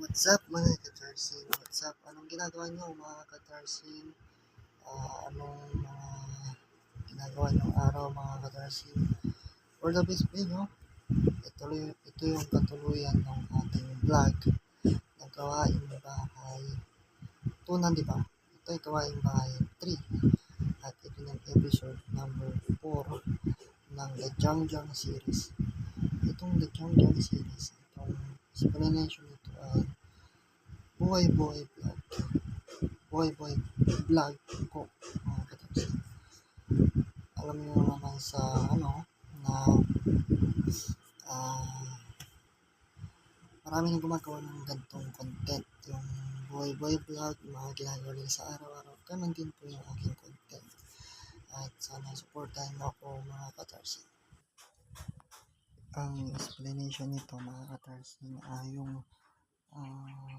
What's up mga katarsin? What's up? Anong ginagawa nyo mga katarsin? Anong mga ginagawa nyo araw mga katarsin? For the best video, ito yung katuluyan ng ating vlog ng Gawaing Bahay Tunan, di ba? Ito ay Gawaing Bahay 3 at ito yung episode number 4 ng The Jungjang series. Itong The Jungjang series, itong explanation nito ay buhay vlog ko mga katarsin. Alam niyo naman sa na marami nang gumagawa ng gantong content, yung buhay vlog, mga ginagawa nila sa araw-araw. Ganun din po yung aking content at sana supportahan mo ako mga katarsin. Ang explanation nito mga katarsin ay yung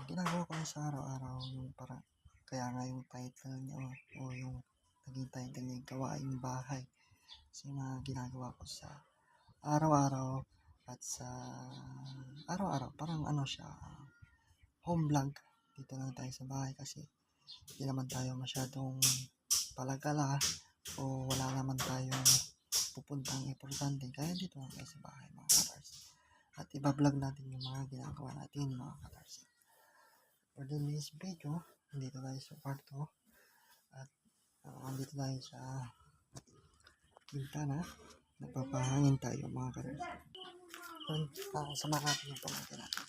ginagawa ko na sa araw-araw, yung para kaya nga yung title niya o yung naging title niya Gawaing Bahay. So yung mga ginagawa ko sa araw-araw at sa araw-araw parang siya, home vlog. Dito lang tayo sa bahay kasi hindi naman tayo masyadong palagala o wala naman tayong pupuntang importante, kaya dito lang tayo sa bahay mga katarsin. At iba-vlog natin yung mga ginagawa natin mga katarsin. For this video, dito tayo sa kwarto at dito tayo sa bintana. Nagpapahangin tayo mga katarsin. Sama natin yung pamangkin natin.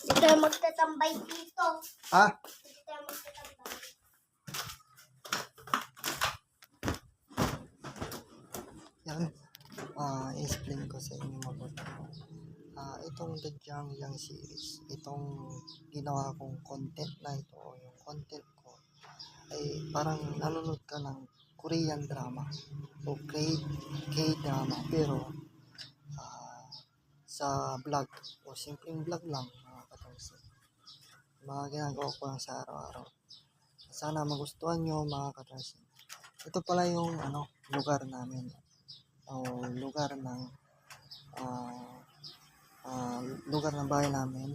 Hindi tayo magtatambay dito. Ah? Hindi tayo magtatambay. Yan. I-explain ko sa inyo mabuti. Itong The Jungjang series, itong ginawa kong content na ito, yung content ko, ay parang nanonood ka ng Korean drama o K-drama, pero sa vlog o simpleng vlog lang mga katarsin. Mga ginagawa ko lang sa araw-araw. Sana magustuhan nyo mga katarsin. Ito pala yung lugar namin o lugar ng lugar ng bahay namin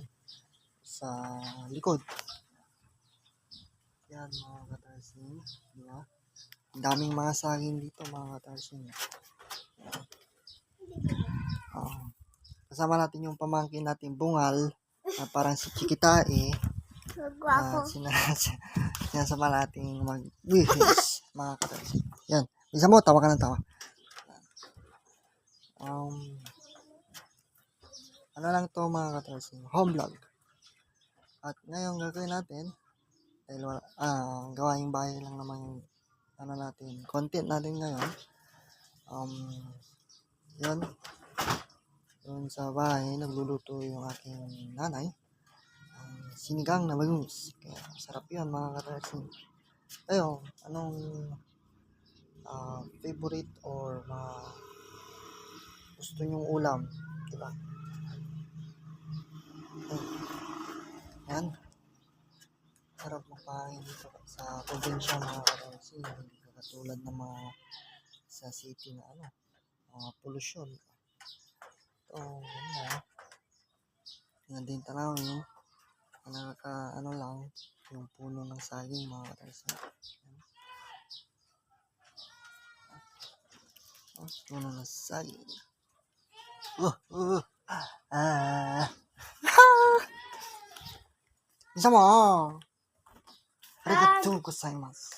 sa likod. Yan mga katarsin, diba? Ang daming mga saging dito mga katarsin. Kasama natin yung pamangkin natin Bungal na parang si Chikitae. Sinasama natin mag-wihis mga katarsin. Yan, isa mo, tawa ka ng tawa. Ano lang to mga katarsin, home vlog. At ngayon gagawin natin, dahil gawaing bahay lang naman yung natin, content natin ngayon. Yun sa bahay, nagluluto yung aking nanay. Sinigang na bangus. Kaya sarap yun mga katarsin. Ayun, anong favorite or gusto nyong ulam, diba? Yan. Sarap magpahangin dito sa probinsya mga katarsin. Hindi ka katulad ng mga sa city na pollution. Ito, ganda. Tingnan din tanawin. Lang, yung puno ng saging mga katarsin. Puno ng saging. Isa mo! Arigatou gozaimasu.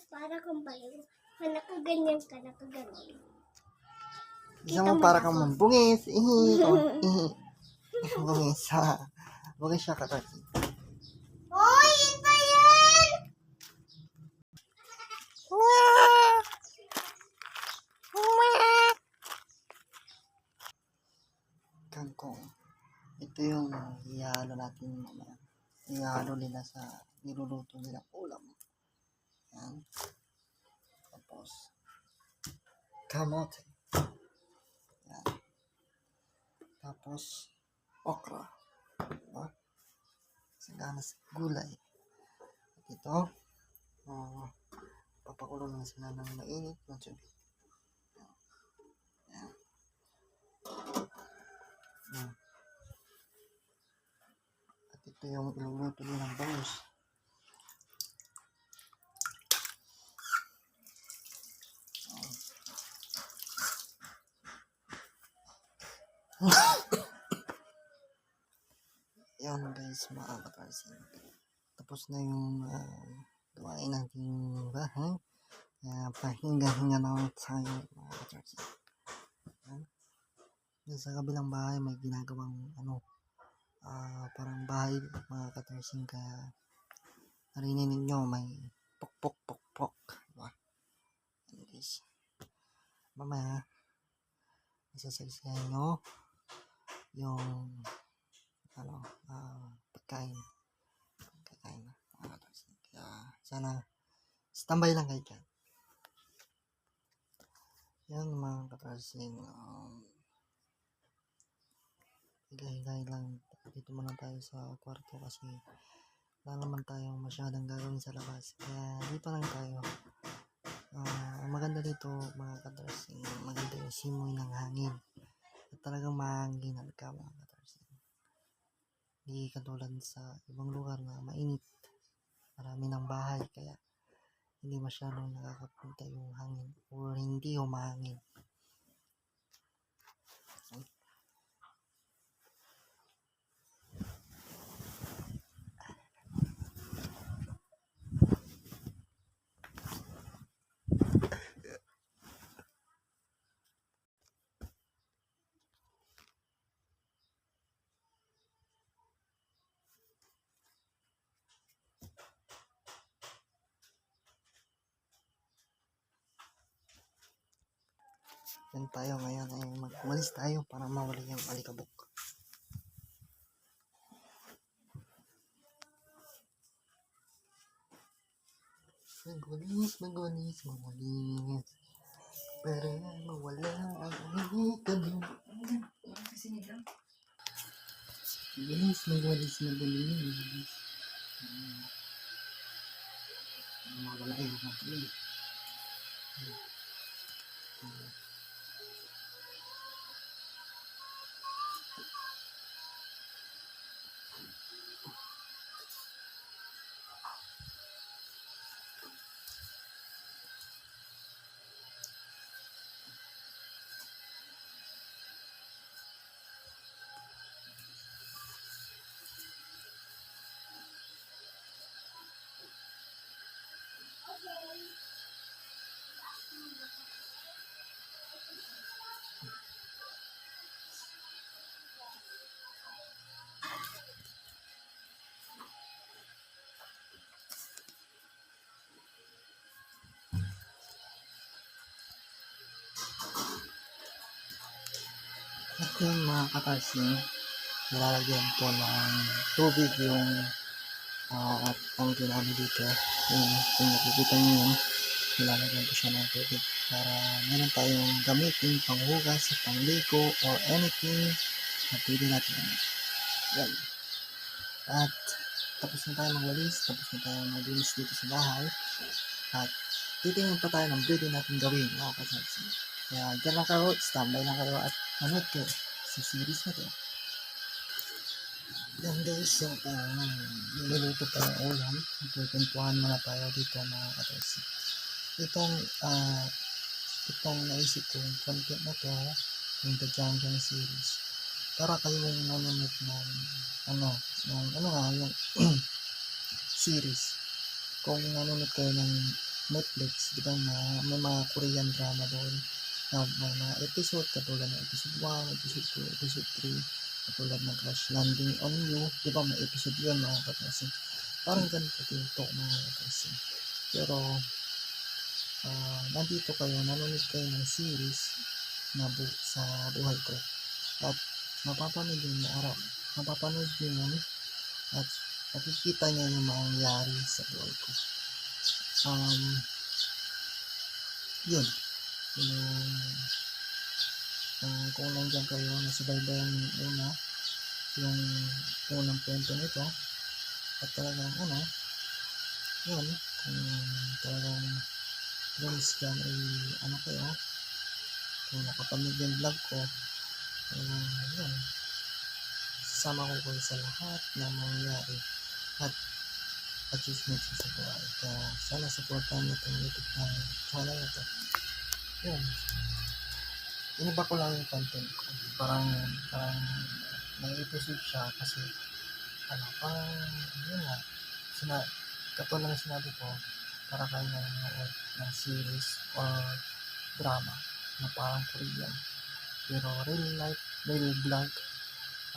Para kang baliw. Nakaganyan ka, nakaganyan. Isa mo para kang mambungis. Bungis ha. Bungis siya katarsin. Hoy! Ito yan! Kangkong. Ito yung ihalo natin mamaya. Ihalo nila sa niluluto nila ulam. Yan. Tapos kamote. Tapos, okra. Diba? Sagana sa gulay. At ito, papakulo lang sila ng mainit na tubig. Yan. Yan. At ito yung iluluto nilang bangus. Yan guys, mga katarsin. Tapos na yung gawain nating bahay. Pahinga-hinga na tayo, mga katarsin. Sa kabilang bahay may ginagawang parang bahay, mga katarsin. Kaya narinig ninyo may pok. Diba? Yan guys. Mamaya, isasaksihan nyo yung pagkain na, mga katarsin. Kaya sana standby lang kayo dyan. Yan mga katarsin, higay lang dito muna tayo sa kwarto kasi wala naman tayong masyadong gagawin sa labas, kaya dito lang tayo. Maganda dito mga katarsin, maganda yung simoy ng hangin at talagang mahanginan ka, mga katarsin. Hindi katulad sa ibang lugar na mainit, marami ng bahay, kaya hindi masyadong nakakapunta yung hangin or hindi humahangin. Yan tayo ngayon ay mag-umalis tayo para mawala yung alikabok. Magulis para mawala ang alikabok. Magulis mawala yung alikabok. At yun mga katarsin, nilalagyan po ng tubig yung tangke namin dito. Kung nakikita nyo yun, nilalagyan po siya ng tubig para meron tayong gamitin panghugas, pangligo, or anything na pwede natin gamitin. Yan. At tapos na tayo magwalis, tapos na tayo maglinis dito sa bahay, at titingin pa tayo ng pwede natin gawin, mga katarsin. Kaya dyan lang kayo, standby lang kayo at manood kayo sa series na to. Yan guys, yung niluto pa yung ulam. Magpupuntuhan muna tayo dito, mga katarsin. Itong naisip ko, yung content na to, yung The Jungle series, para kayong nanonood ng series. Kung nanonood kayo ng Netflix, di ba may mga Korean drama doon na may mga episode katulad ng episode 1, episode 2, episode 3, katulad ng Crash Landing on You, di ba may episode yun, mga katarsin. Parang ganito dito, mga katarsin. Pero nandito kayo, nanonood kayo ng series na sa buhay ko, at mapapanood nyo yun at nakikita nyo yung mangyayari sa buhay ko. Yun yung Kung nandiyan kayo, nasubaybayan yung yung unang kwento nito, at talagang yun, kung talagang guys dyan ay kayo, kung nakapanood yung vlog ko, yun, sasama ko kayo sa lahat na mangyayari at achievements sa buhay. Kaya sana supportan nyo itong YouTube channel na ito. Yun, iniba ko lang yung content ko. Parang may episode siya kasi parang yun nga, katulad ng sinabi ko, para kayo nanonood ng series or drama na parang Korean. Pero real life, real vlog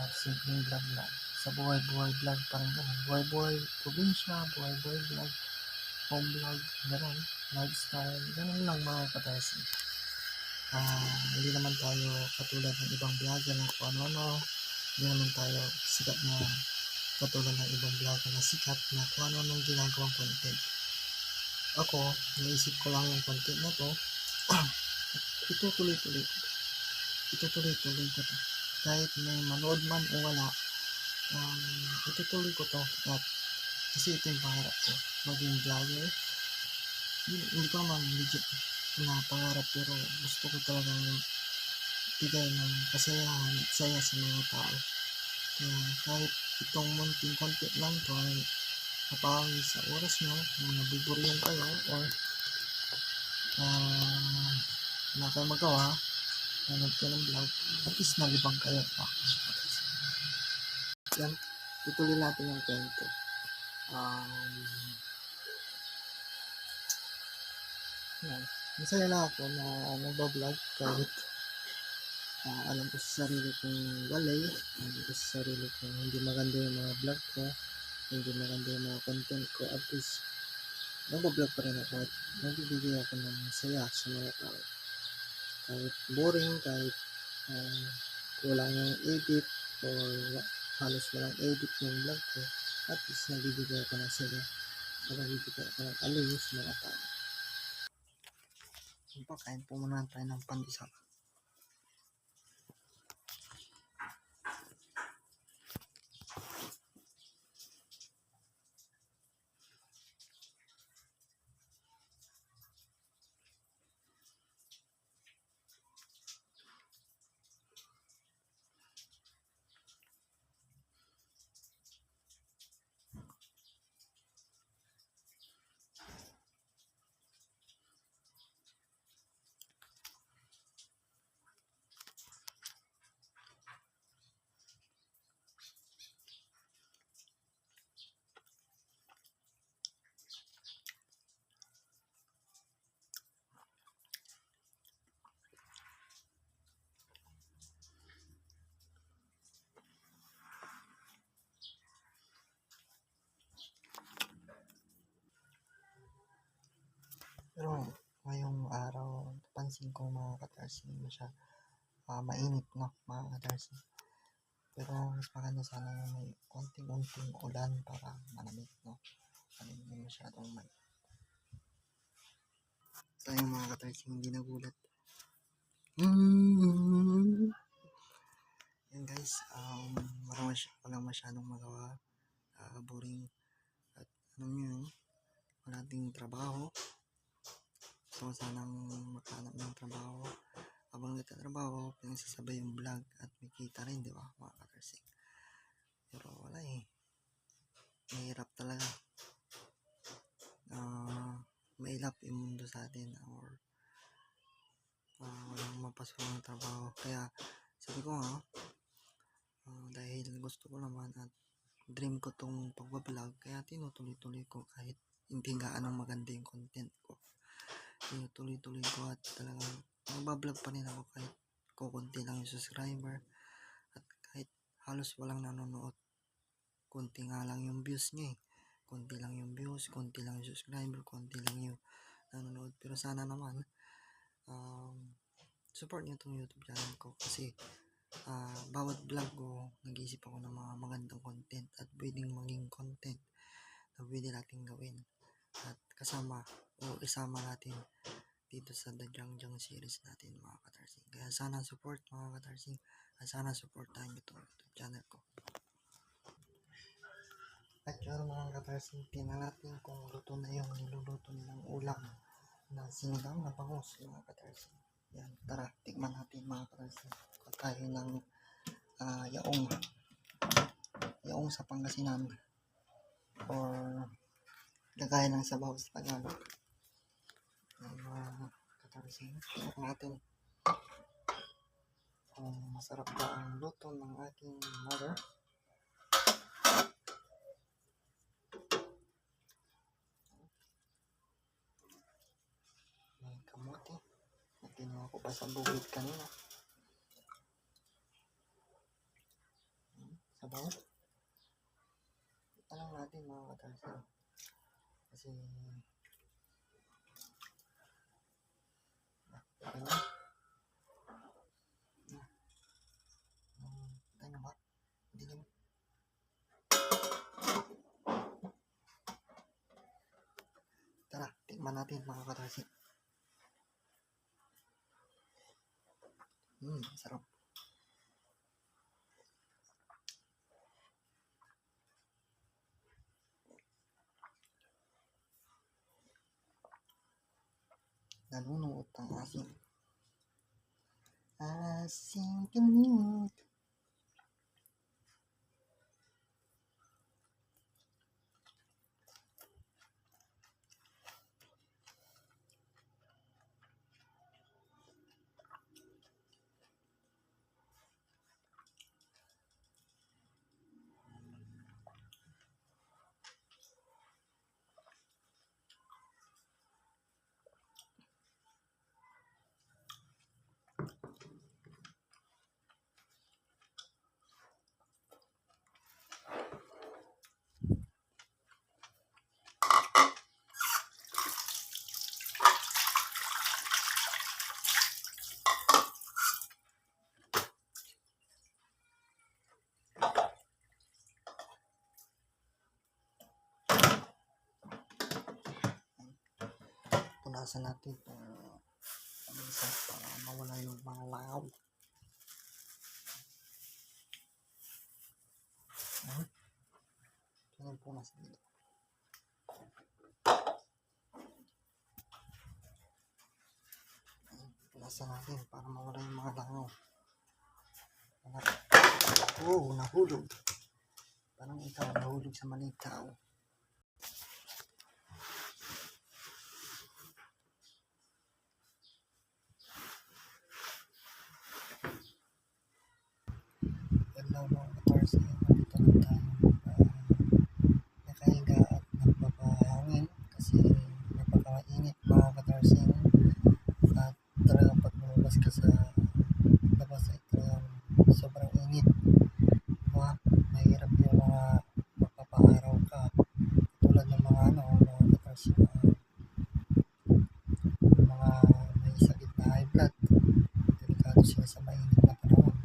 at simpleng vlog lang. Sa buhay-buhay vlog parang ganun. Buhay-buhay probinsya, buhay-buhay vlog, home vlog, ganun. Lifestyle, ganun lang mga katarsi. Hindi naman tayo katulad ng ibang vlogger na kung ano-ano. Hindi naman tayo sikat na katulad ng ibang vlogger na sikat na kung ano-anong ginagawang content. Ako, naisip ko lang yung content na to. Itutuloy-tuloy ko. Itutuloy-tuloy ko to. Kahit may manood man o wala, itutuloy ko to. At kasi ito yung pangarap ko. Maging vlogger. Hindi ko naman legit na pangarap, pero gusto ko talagang bigay ng kasayahan at saya sa mga tao. Kaya kahit itong munting content lang to ay napawi sa oras nyo, kung nabuburihan kayo or wala kayong magawa, nanood kayo ng vlog, at least nalibang kayo. Yan, tutuloy natin yung kwento. Yan. Masaya na ako na nagbablog kahit alam ko sa sarili kong walay, alam ko sa sarili kong hindi maganda yung mga vlog ko, hindi maganda yung mga content ko, at least nagbablog pa rin ako at nagbibigay ako ng saya sa mga tao. Kahit boring, kahit kulang yung edit or halos walang edit yung vlog ko, at least nagbibigay ako ng saya, nagbibigay ako ng aliw sa mga tao. Kain po muna tayo ng pandesal. Pero ngayong araw, pansin ko mga katarsi, mainit no, mga katarsi. Pero mas maganda sana yung may konting-unting ulan para malamig, no? Hindi masyadong tayo mga katarsi, hindi nagulat. Yan guys, walang masyadong magawa, boring, at wala ding trabaho. So sanang makahanap ng trabaho. Habang nagtatrabaho, pinagsasabay yung vlog at may kita rin, di ba mga katarsi? Pero wala mahirap talaga. Mailap yung mundo sa atin, or walang mapasok ng trabaho. Kaya sabi ko nga, dahil gusto ko naman at dream ko tong pagbablog, kaya tinutuloy-tuloy ko kahit hindi gaano maganda yung content ko. Tinutuloy-tuloy ko at talagang magbablog pa rin ako kahit kukunti lang yung subscriber at kahit halos walang nanonood. Kunti nga lang yung views niya konti lang yung views, konti lang yung subscriber, konti lang yung nanonood. Pero sana naman support niyo itong YouTube channel ko kasi bawat vlog ko nag-iisip ako ng mga magandang content at pwedeng maging content na pwede natin gawin at isama natin dito sa The Jangjang series natin mga katarsing. Kaya sana support mga katarsing. At sana supportahan nyo ito YouTube channel ko. At yun mga katarsing, tingnan natin kung luto na yung niluluto nilang ulam na sinigang na bangus mga katarsing. Yan, tara, tikman natin mga katarsing. Kakain ng yaong sa Pangasinan or gagaya ng sabaw sa Tagalog. Yan mga katarsing, check natin kung masarap ba ang luto ng aking mother. May kamote na kinuha ko pa sa bukid kanina. Sabaw. Ito lang natin mga katarsing. Kasi okay na. Tayo na ba? Hindi naman. Tara, tikman natin mga katarsing. Sarap. Nanunuot ang asin. Asin kanut. Punasan natin itong isa para mawala yung mga langaw. Ito yung punas dito. Punasan natin para mawala yung mga langaw. Oh, nahulog. Parang ikaw nahulog sa maling tao. Hello mga katarsing, nandito lang tayo nakahiga at nagpapahangin kasi napakainit mga katarsing. At talagang pag lumabas ka sa labas ay talagang sobrang init. Mahirap yung mga magpapaaraw ka tulad ng mga mga katarsing, mga may sakit na high blood, delikado sila sa mainit na panahon.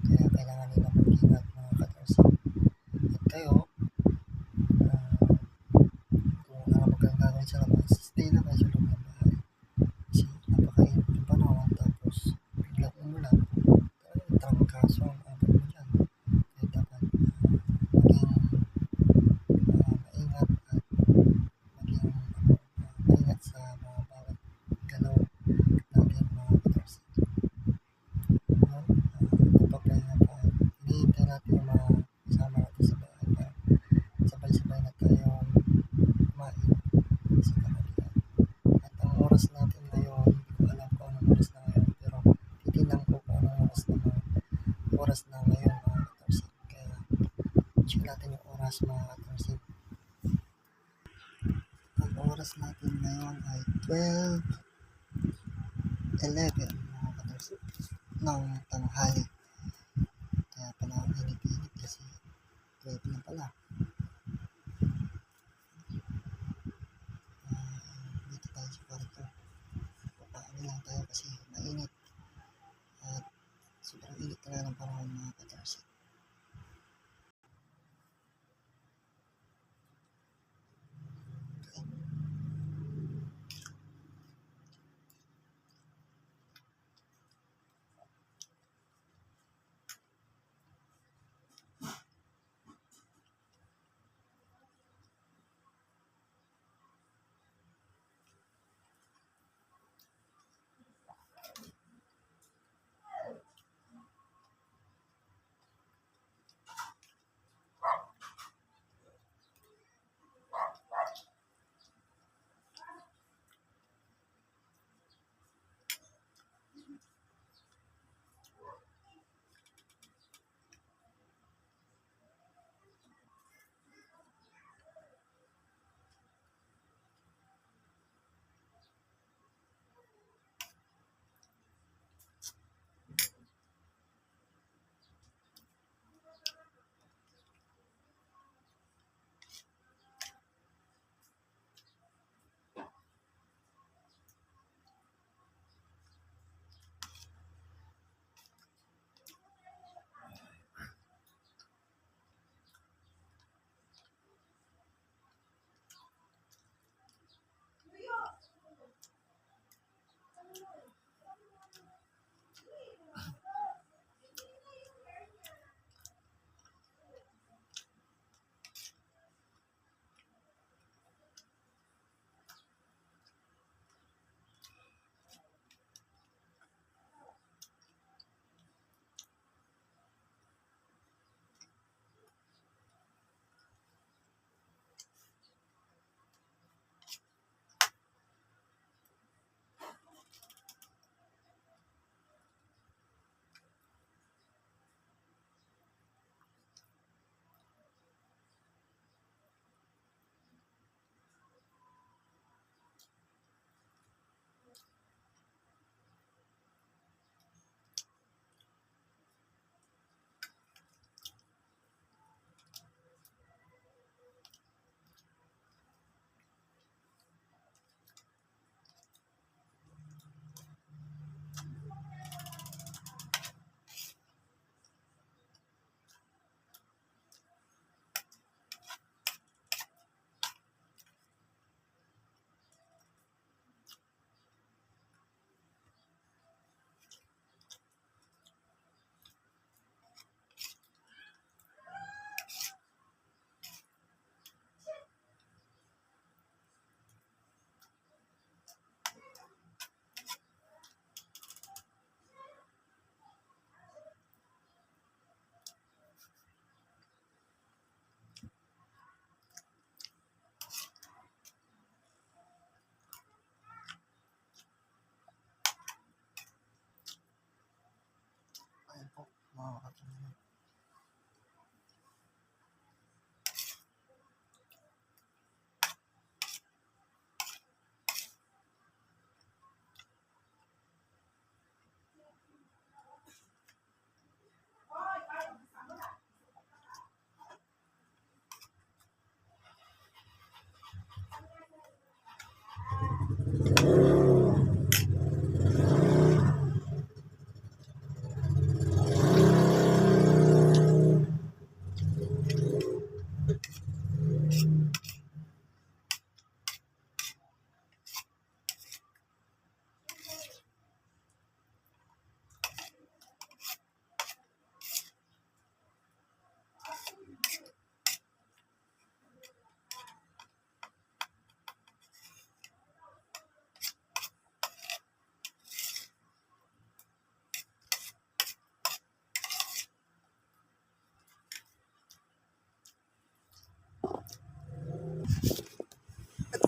Kaya kailangan nila mag-ingat mga katarsing. At kayo, kung wala ka magandang gagawin sa labas, stay lang kayo sa loob ng bahay. Kasi napakainit yung panahon, tapos biglang umulan, trangkaso ang abot mo dyan. Kaya dapat maging maingat at maging maingat sa mga bawat galaw natin mga katarsing. Napapahinga pa. Hinihintay natin yung mga kasama natin sa bahay para sabay-sabay na tayong kumain sa tanghalian. At ang oras natin ngayon, hindi ko alam kung anong oras na ngayon, pero titignan ko kung anong oras na ngayon mga katarsing. Kaya check natin yung oras mga katarsing. Ang oras natin ngayon ay 12:11 mga katarsing ng tanghali. Kaya pala ang init-init kasi 12 na pala. Dito tayo sa kwarto. Papaano lang tayo kasi mainit. At sobrang init talaga ng panahon mga katarsing.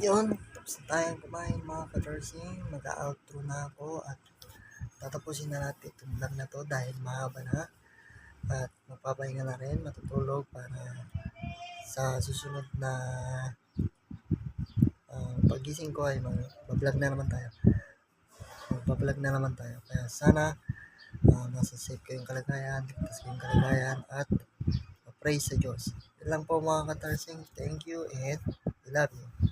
yun, tapos na tayong kumain mga katarsing. Mag-outro na ako at tatapusin na natin itong vlog na to dahil mahaba na. At mapapahinga na rin, matutulog para sa susunod na pagising ko ay mag-vlog na naman tayo. Magpa-vlog na naman tayo. Kaya sana nasa safe kayong kalagayan, ligtas kayong kalagayan at praise sa Diyos. Yan lang po mga katarsing. Thank you and I love you.